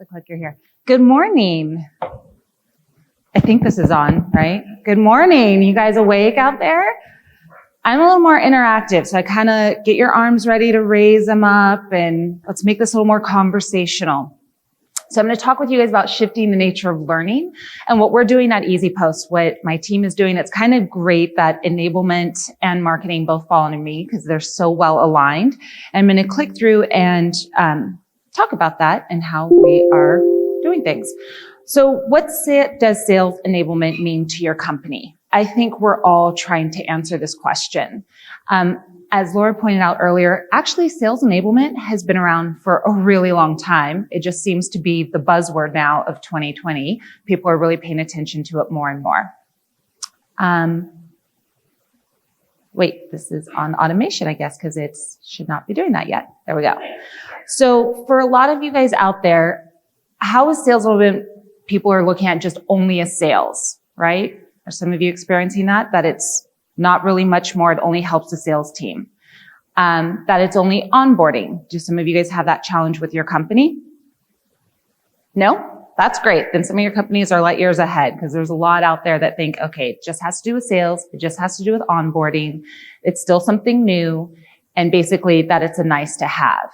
the clicker here. Good morning. I think this is on, right? Good morning. You guys awake out there? I'm a little more interactive, so I kind of get your arms ready to raise them up, and let's make this a little more conversational. So I'm going to talk with you guys about shifting the nature of learning and what we're doing at EasyPost, what my team is doing. It's kind of great that enablement and marketing both fall under me because they're so well aligned. And I'm going to click through and talk about that and how we are doing things. So what does sales enablement mean to your company? I think we're all trying to answer this question. As Laura pointed out earlier, actually sales enablement has been around for a really long time. It just seems to be the buzzword now of 2020. People are really paying attention to it more and more. Wait, this is on automation, I guess, because it should not be doing that yet. There we go. So for a lot of you guys out there, how is sales enablement? People are looking at just only as sales, right? Are some of you experiencing that it's not really much more. It only helps the sales team. That it's only onboarding. Do some of you guys have that challenge with your company? No? That's great. Then some of your companies are light years ahead because there's a lot out there that think, okay, it just has to do with sales. It just has to do with onboarding. It's still something new. And basically that it's a nice to have.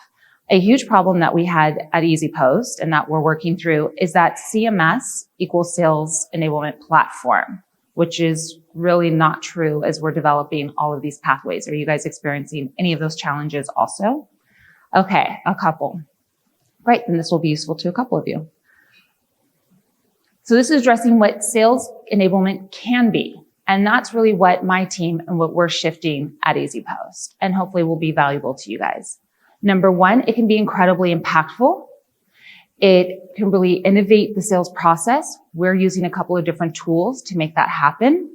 A huge problem that we had at EasyPost and that we're working through is that CMS equals sales enablement platform, which is really not true as we're developing all of these pathways. Are you guys experiencing any of those challenges also? Okay, a couple. Great, then this will be useful to a couple of you. So this is addressing what sales enablement can be. And that's really what my team and what we're shifting at EasyPost. And hopefully will be valuable to you guys. Number one, it can be incredibly impactful. It can really innovate the sales process. We're using a couple of different tools to make that happen.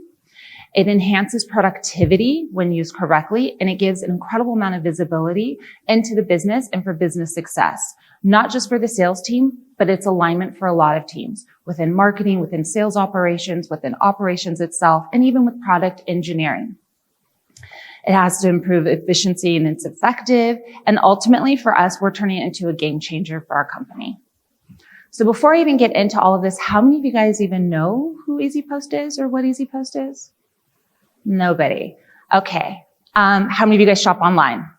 It enhances productivity when used correctly, and it gives an incredible amount of visibility into the business and for business success, not just for the sales team, but it's alignment for a lot of teams within marketing, within sales operations, within operations itself, and even with product engineering. It has to improve efficiency and it's effective. And ultimately for us, we're turning it into a game changer for our company. So before I even get into all of this, how many of you guys even know who EasyPost is or what EasyPost is? Nobody. Okay. How many of you guys shop online?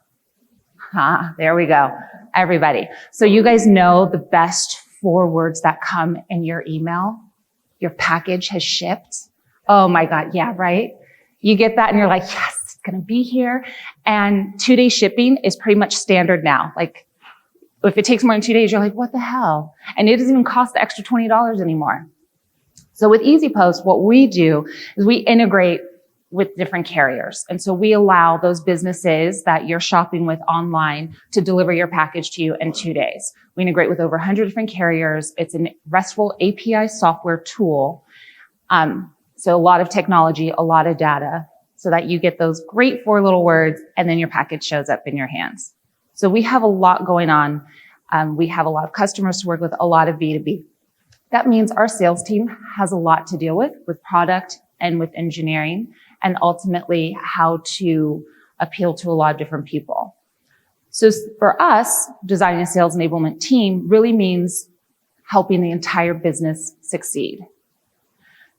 There we go. Everybody. So you guys know the best 4 words that come in your email? Your package has shipped. Oh my God. Yeah, right? You get that and you're like, yes, it's going to be here. And 2-day shipping is pretty much standard now. Like, if it takes more than 2 days, you're like, what the hell? And it doesn't even cost the extra $20 anymore. So with EasyPost, what we do is we integrate with different carriers. And so we allow those businesses that you're shopping with online to deliver your package to you in 2 days. We integrate with over 100 different carriers. It's a RESTful API software tool. So a lot of technology, a lot of data, so that you get those great 4 little words and then your package shows up in your hands. So we have a lot going on. We have a lot of customers to work with, a lot of B2B. That means our sales team has a lot to deal with product and with engineering, and ultimately how to appeal to a lot of different people. So for us, designing a sales enablement team really means helping the entire business succeed.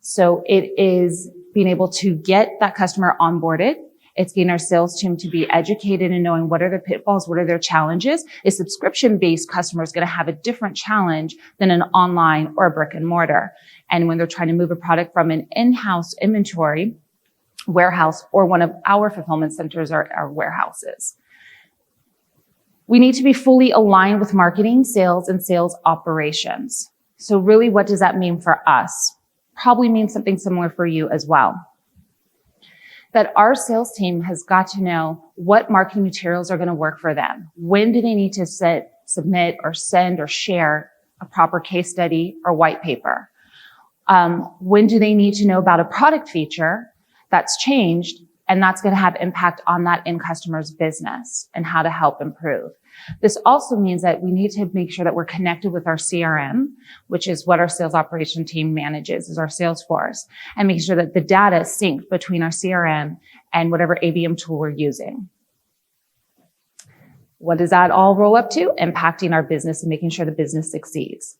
So it is being able to get that customer onboarded. It's getting our sales team to be educated and knowing what are their pitfalls, what are their challenges. A subscription-based customer is going to have a different challenge than an online or a brick and mortar. And when they're trying to move a product from an in-house inventory warehouse or one of our fulfillment centers or our warehouses, we need to be fully aligned with marketing, sales, and sales operations. So really, what does that mean for us? Probably means something similar for you as well. That our sales team has got to know what marketing materials are going to work for them. When do they need to submit or send or share a proper case study or white paper? When do they need to know about a product feature that's changed and that's going to have impact on that end customer's business and how to help improve? This also means that we need to make sure that we're connected with our CRM, which is what our sales operation team manages, is our sales force, and making sure that the data is synced between our CRM and whatever ABM tool we're using. What does that all roll up to? Impacting our business and making sure the business succeeds.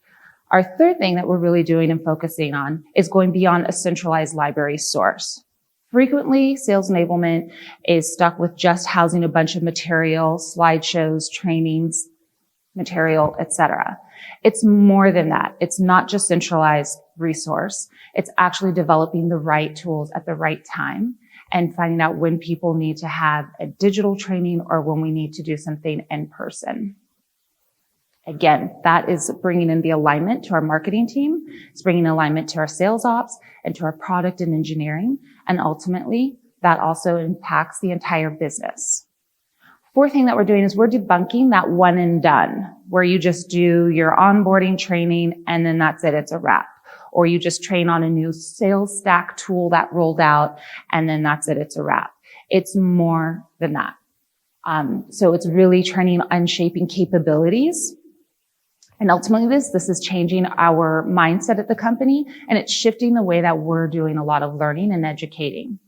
Our third thing that we're really doing and focusing on is going beyond a centralized library source. Frequently, sales enablement is stuck with just housing a bunch of material, slideshows, trainings, material, etc. It's more than that. It's not just centralized resource. It's actually developing the right tools at the right time and finding out when people need to have a digital training or when we need to do something in person. Again, that is bringing in the alignment to our marketing team. It's bringing alignment to our sales ops and to our product and engineering. And ultimately, that also impacts the entire business. Fourth thing that we're doing is we're debunking that one and done, where you just do your onboarding training and then that's it, it's a wrap. Or you just train on a new sales stack tool that rolled out and then that's it, it's a wrap. It's more than that. So it's really training on shaping capabilities. And ultimately this is changing our mindset at the company, and it's shifting the way that we're doing a lot of learning and educating.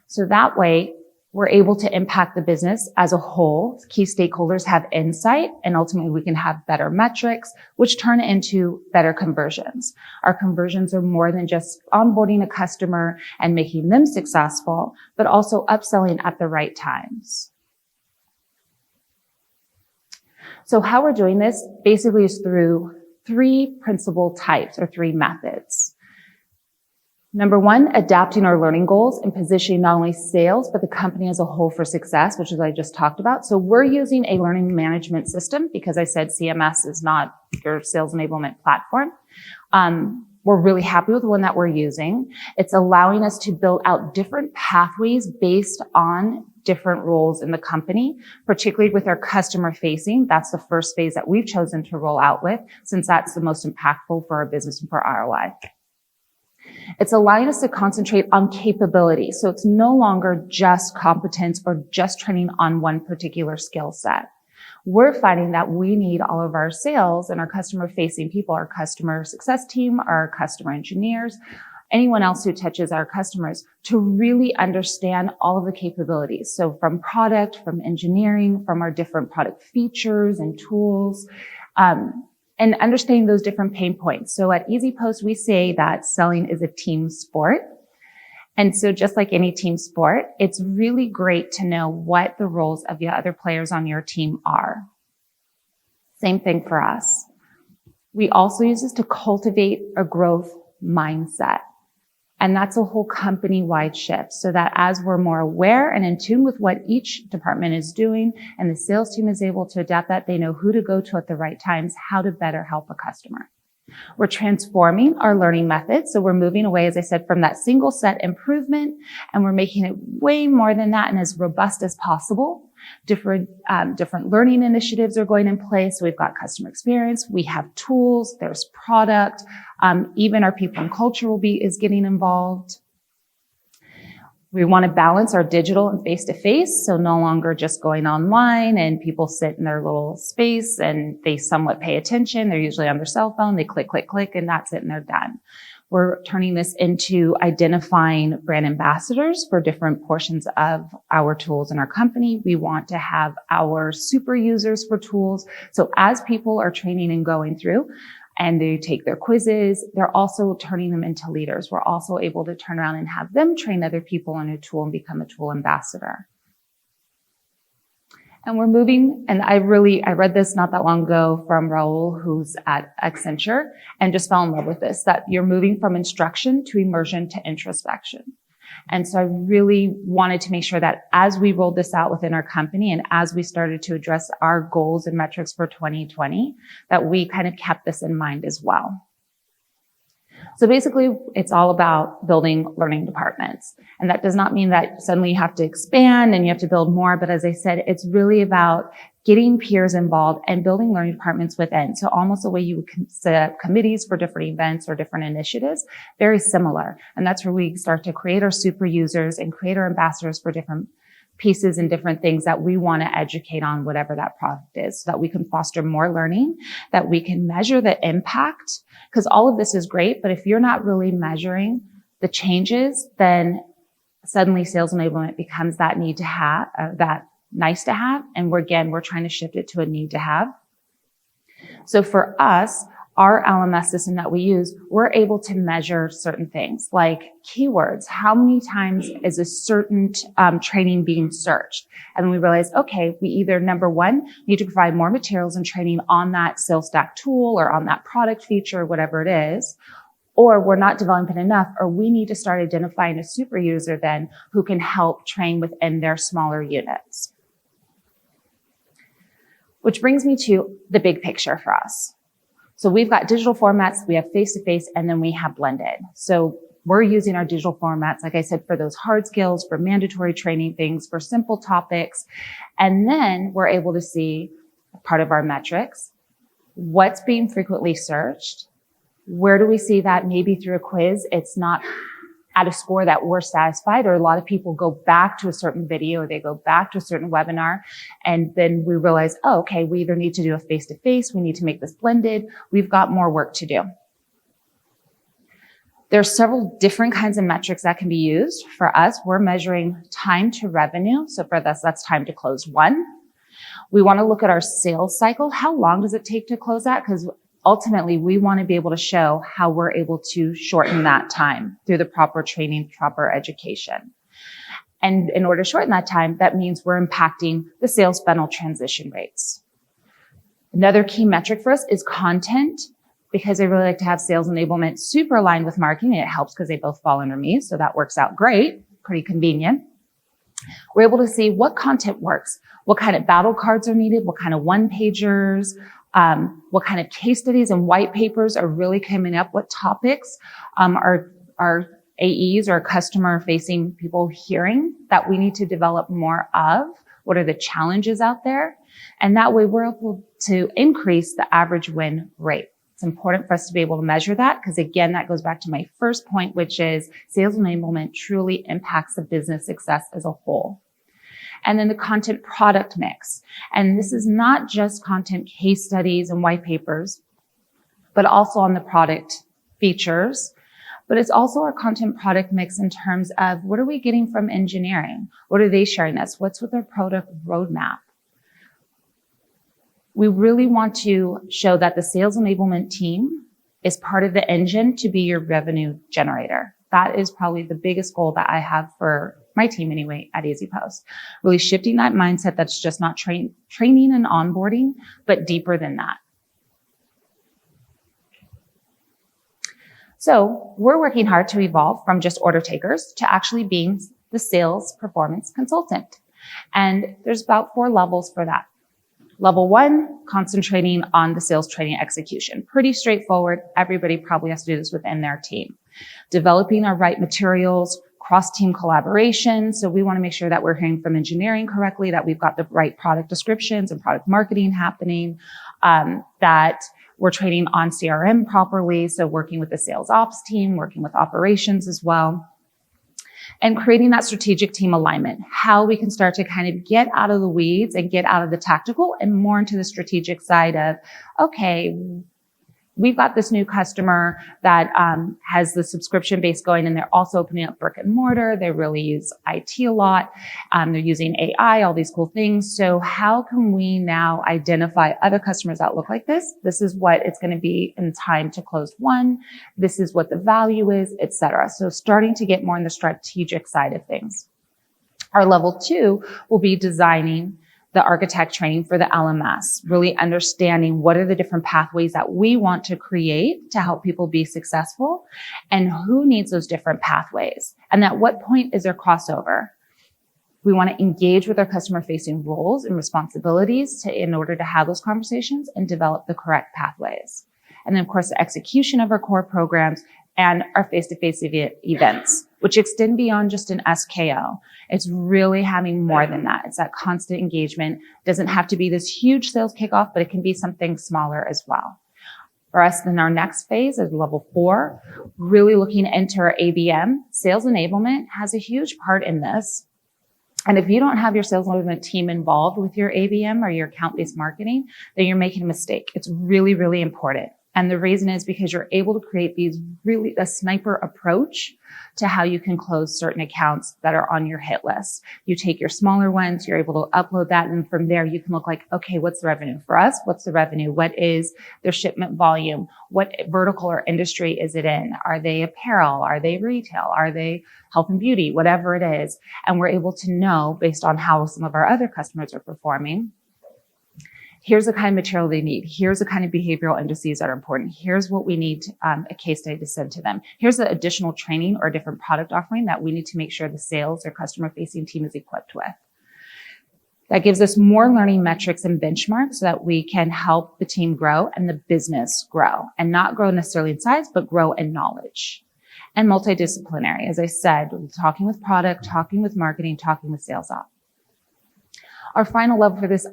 So that way, we're able to impact the business as a whole. Key stakeholders have insight, and ultimately we can have better metrics, which turn into better conversions. Our conversions are more than just onboarding a customer and making them successful, but also upselling at the right times. So how we're doing this basically is through three principal types or three methods. Number one, adapting our learning goals and positioning not only sales, but the company as a whole for success, which is what I just talked about. So we're using a learning management system because I said CMS is not your sales enablement platform. We're really happy with the one that we're using. It's allowing us to build out different pathways based on different roles in the company, particularly with our customer facing. That's the first phase that we've chosen to roll out with, since that's the most impactful for our business and for ROI. It's allowing us to concentrate on capability. So it's no longer just competence or just training on one particular skill set. We're finding that we need all of our sales and our customer facing people, our customer success team, our customer engineers, anyone else who touches our customers to really understand all of the capabilities. So from product, from engineering, from our different product features and tools, and understanding those different pain points. So at EasyPost, we say that selling is a team sport. And so just like any team sport, it's really great to know what the roles of the other players on your team are. Same thing for us. We also use this to cultivate a growth mindset. And that's a whole company-wide shift, so that as we're more aware and in tune with what each department is doing and the sales team is able to adapt that, they know who to go to at the right times, how to better help a customer. We're transforming our learning methods. So we're moving away, as I said, from that single set improvement, and we're making it way more than that and as robust as possible. Different learning initiatives are going in place. So we've got customer experience, we have tools, there's product, even our people and culture is getting involved. We want to balance our digital and face-to-face, so no longer just going online and people sit in their little space and they somewhat pay attention. They're usually on their cell phone. They click, click, click, and that's it, and they're done. We're turning this into identifying brand ambassadors for different portions of our tools in our company. We want to have our super users for tools. So as people are training and going through, and they take their quizzes, they're also turning them into leaders. We're also able to turn around and have them train other people on a tool and become a tool ambassador. And we're moving, and I read this not that long ago from Raul, who's at Accenture, and just fell in love with this, that you're moving from instruction to immersion to introspection. And so I really wanted to make sure that as we rolled this out within our company and as we started to address our goals and metrics for 2020, that we kind of kept this in mind as well. So basically, it's all about building learning departments. And that does not mean that suddenly you have to expand and you have to build more. But as I said, it's really about getting peers involved and building learning departments within. So almost the way you would set up committees for different events or different initiatives, very similar. And that's where we start to create our super users and create our ambassadors for different pieces and different things that we want to educate on, whatever that product is, so that we can foster more learning, that we can measure the impact. Because all of this is great, but if you're not really measuring the changes, then suddenly sales enablement becomes that need to have, that nice to have. And we're trying to shift it to a need to have. So for us, our LMS system that we use, we're able to measure certain things like keywords. How many times is a certain training being searched? And we realize, okay, we either, number one, need to provide more materials and training on that sales stack tool or on that product feature, whatever it is, or we're not developing enough, or we need to start identifying a super user then who can help train within their smaller units. Which brings me to the big picture for us. So we've got digital formats, we have face-to-face, and then we have blended. So we're using our digital formats, like I said, for those hard skills, for mandatory training things, for simple topics. And then we're able to see part of our metrics, what's being frequently searched, where do we see that maybe through a quiz, it's not at a score that we're satisfied, or a lot of people go back to a certain video or they go back to a certain webinar. And then we realize, oh, okay, we either need to do a face-to-face, we need to make this blended. We've got more work to do. There's several different kinds of metrics that can be used. For us, we're measuring time to revenue. So for us, that's time to close one. We want to look at our sales cycle. How long does it take to close that? Because ultimately, we want to be able to show how we're able to shorten that time through the proper training, proper education. And in order to shorten that time, that means we're impacting the sales funnel transition rates. Another key metric for us is content, because I really like to have sales enablement super aligned with marketing. It helps because they both fall under me, so that works out great, pretty convenient. We're able to see what content works, what kind of battle cards are needed, what kind of one-pagers, what kind of case studies and white papers are really coming up, what topics are AEs or customer-facing people hearing that we need to develop more of, what are the challenges out there, and that way we're able to increase the average win rate. It's important for us to be able to measure that because, again, that goes back to my first point, which is sales enablement truly impacts the business success as a whole. And then the content product mix. And this is not just content case studies and white papers, but also on the product features. But it's also our content product mix in terms of what are we getting from engineering? What are they sharing us? What's with their product roadmap? We really want to show that the sales enablement team is part of the engine to be your revenue generator. That is probably the biggest goal that I have for my team anyway at EasyPost. Really shifting that mindset that's just not training and onboarding, but deeper than that. So we're working hard to evolve from just order takers to actually being the sales performance consultant. And there's about 4 levels for that. Level 1, concentrating on the sales training execution. Pretty straightforward. Everybody probably has to do this within their team. Developing our right materials, cross-team collaboration. So we want to make sure that we're hearing from engineering correctly, that we've got the right product descriptions and product marketing happening, that we're training on CRM properly. So working with the sales ops team, working with operations as well. And creating that strategic team alignment, how we can start to kind of get out of the weeds and get out of the tactical and more into the strategic side of, okay, we've got this new customer that has the subscription base going, and they're also opening up brick and mortar. They really use IT a lot. They're using AI, all these cool things. So how can we now identify other customers that look like this? This is what it's going to be in time to close one. This is what the value is, etc. So starting to get more on the strategic side of things. Our level 2 will be designing the architect training for the LMS, really understanding what are the different pathways that we want to create to help people be successful and who needs those different pathways. And at what point is there crossover? We want to engage with our customer facing roles and responsibilities in order to have those conversations and develop the correct pathways. And then of course, the execution of our core programs and our face-to-face events, which extend beyond just an SKO. It's really having more than that. It's that constant engagement. It doesn't have to be this huge sales kickoff, but it can be something smaller as well. For us, then our next phase is level 4, really looking into our ABM. Sales enablement has a huge part in this. And if you don't have your sales enablement team involved with your ABM or your account-based marketing, then you're making a mistake. It's really, really important. And the reason is because you're able to create a sniper approach to how you can close certain accounts that are on your hit list. You take your smaller ones, you're able to upload that. And from there, you can look like, okay, what's the revenue for us? What's the revenue? What is their shipment volume? What vertical or industry is it in? Are they apparel? Are they retail? Are they health and beauty? Whatever it is. And we're able to know based on how some of our other customers are performing. Here's the kind of material they need. Here's the kind of behavioral indices that are important. Here's what we need a case study to send to them. Here's the additional training or different product offering that we need to make sure the sales or customer facing team is equipped with. That gives us more learning metrics and benchmarks so that we can help the team grow and the business grow, and not grow necessarily in size, but grow in knowledge. And multidisciplinary, as I said, talking with product, talking with marketing, talking with sales op. Our final level for this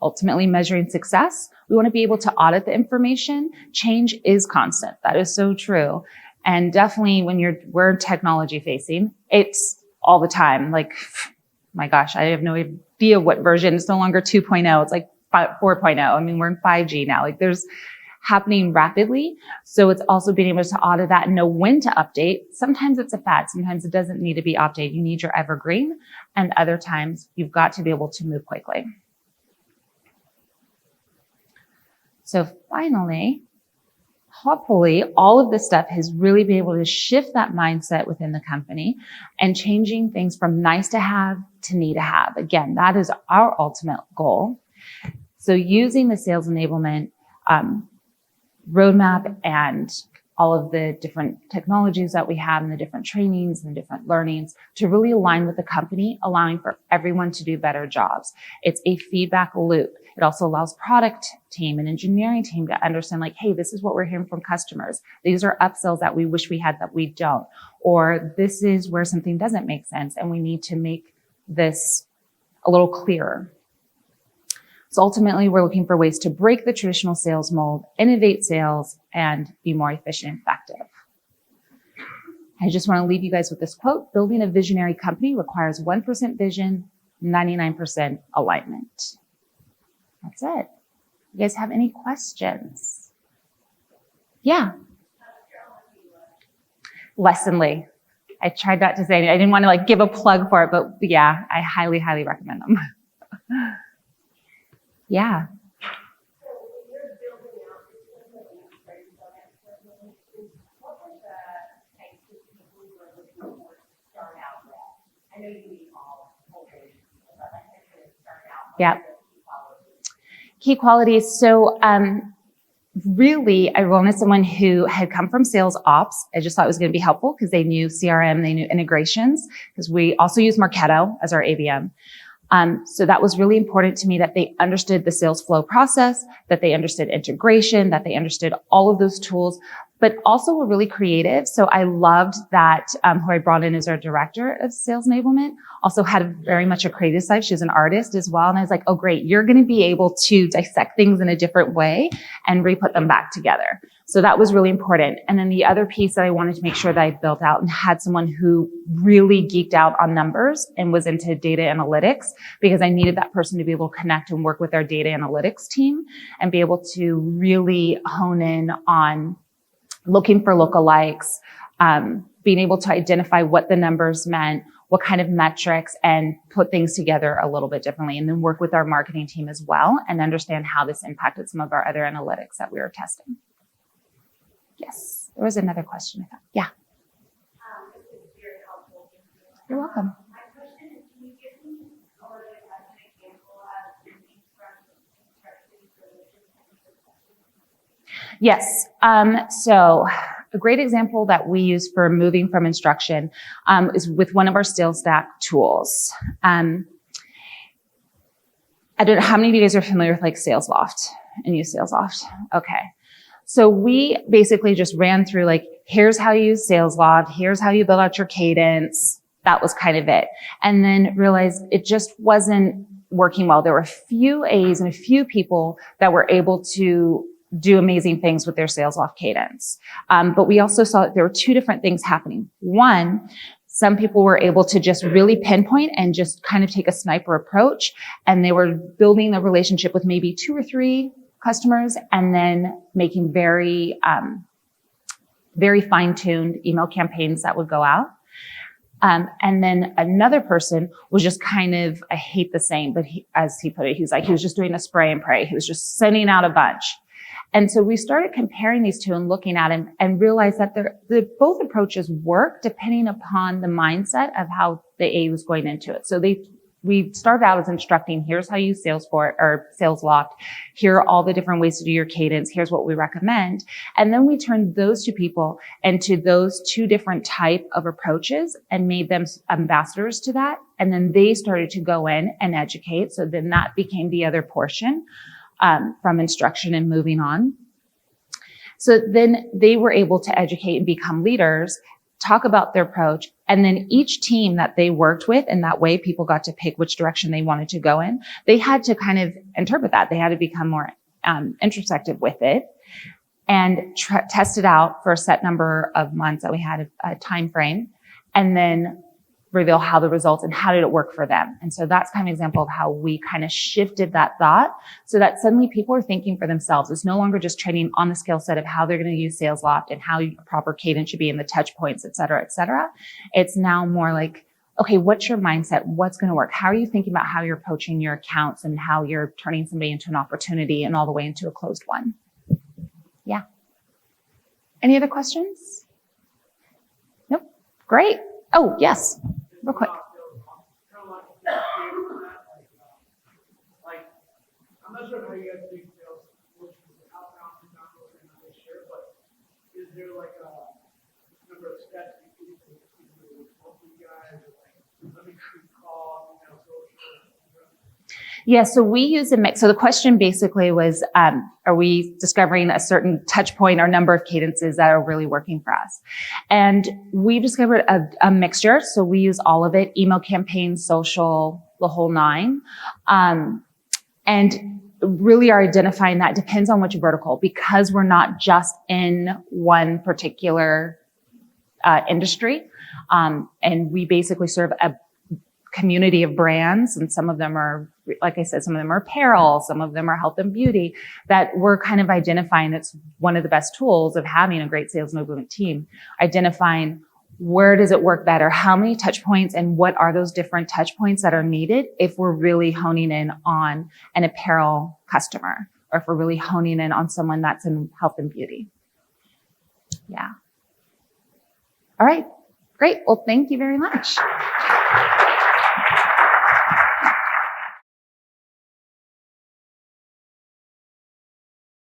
ultimately measuring success, we want to be able to audit the information. Change is constant. That is so true. And definitely when we're technology facing, it's all the time. Like, my gosh, I have no idea what version. It's no longer 2.0. It's like 4.0. I mean, we're in 5G now. Like, there's happening rapidly. So it's also being able to audit that and know when to update. Sometimes it's a fad. Sometimes it doesn't need to be updated. You need your evergreen. And other times you've got to be able to move quickly. So finally, hopefully all of this stuff has really been able to shift that mindset within the company and changing things from nice to have to need to have. Again, that is our ultimate goal. So using the sales enablement roadmap and all of the different technologies that we have and the different trainings and different learnings to really align with the company, allowing for everyone to do better jobs. It's a feedback loop. It also allows product team and engineering team to understand, like, hey, this is what we're hearing from customers. These are upsells that we wish we had that we don't. Or this is where something doesn't make sense and we need to make this a little clearer. So ultimately, we're looking for ways to break the traditional sales mold, innovate sales, and be more efficient and effective. I just want to leave you guys with this quote: building a visionary company requires 1% vision, 99% alignment. That's it. You guys have any questions? Yeah. Lessonly. I tried not to say anything. I didn't want to give a plug for it, but yeah, I highly, highly recommend them. Yeah. Yeah. Key qualities. So, really, I wanted someone who had come from sales ops. I just thought it was going to be helpful because they knew CRM, they knew integrations, because we also use Marketo as our ABM. So that was really important to me, that they understood the sales flow process, that they understood integration, that they understood all of those tools, but also were really creative. So I loved that who I brought in as our director of sales enablement also had very much a creative side. She's an artist as well. And I was like, oh, great. You're going to be able to dissect things in a different way and re-put them back together. So that was really important. And then the other piece that I wanted to make sure that I built out and had someone who really geeked out on numbers and was into data analytics, because I needed that person to be able to connect and work with our data analytics team and be able to really hone in on looking for lookalikes, being able to identify what the numbers meant, what kind of metrics, and put things together a little bit differently, and then work with our marketing team as well and understand how this impacted some of our other analytics that we were testing. Yes, there was another question I thought. Yeah. This is very helpful. You're welcome. My question is, can you give me or an example of construction solutions and succession? Yes. So a great example that we use for moving from instruction is with one of our sales stack tools. I don't know how many of you guys are familiar with SalesLoft and use SalesLoft. Okay. So we basically just ran through here's how you use SalesLoft, here's how you build out your cadence. That was kind of it. And then realized it just wasn't working well. There were a few A's and a few people that were able to do amazing things with their SalesLoft cadence. But we also saw that there were two different things happening. One, some people were able to just really pinpoint and just kind of take a sniper approach, and they were building a relationship with maybe 2 or 3 customers, and then making very, very fine-tuned email campaigns that would go out. And then another person was just kind of, I hate the saying, but as he put it, he was just doing a spray and pray. He was just sending out a bunch. And so we started comparing these two and looking at them and realized that both approaches work depending upon the mindset of how the A was going into it. So we started out as instructing, here's how you use Salesforce or SalesLoft. Here are all the different ways to do your cadence. Here's what we recommend. And then we turned those two people into those two different type of approaches and made them ambassadors to that. And then they started to go in and educate. So then that became the other portion, from instruction and moving on. So then they were able to educate and become leaders, talk about their approach, and then each team that they worked with, in that way, people got to pick which direction they wanted to go in. They had to kind of interpret that. They had to become more introspective with it and test it out for a set number of months that we had a time frame, and then reveal how the results and how did it work for them. And so that's kind of an example of how we kind of shifted that thought so that suddenly people are thinking for themselves. It's no longer just training on the skill set of how they're going to use SalesLoft and how proper cadence should be in the touch points, et cetera, et cetera. It's now more like, okay, what's your mindset? What's going to work? How are you thinking about how you're approaching your accounts and how you're turning somebody into an opportunity and all the way into a closed one? Yeah. Any other questions? Nope. Great. Oh, yes. Real quick. I'm not sure how you guys think sales works with outbound, inbound, and how they share, but is there like a number of steps you can help you guys, or like, let me call, social? Yeah, so we use a mix. So the question basically was, are we discovering a certain touch point or number of cadences that are really working for us? And we discovered a mixture. So we use all of it, email campaigns, social, the whole nine. And really are identifying that depends on which vertical, because we're not just in one particular industry. And we basically serve a community of brands, and some of them are, like I said, some of them are apparel, some of them are health and beauty, that we're kind of identifying. It's one of the best tools of having a great sales enablement team, identifying where does it work better, how many touch points, and what are those different touch points that are needed if we're really honing in on an apparel customer, or if we're really honing in on someone that's in health and beauty. Yeah. All right. Great. Well, thank you very much.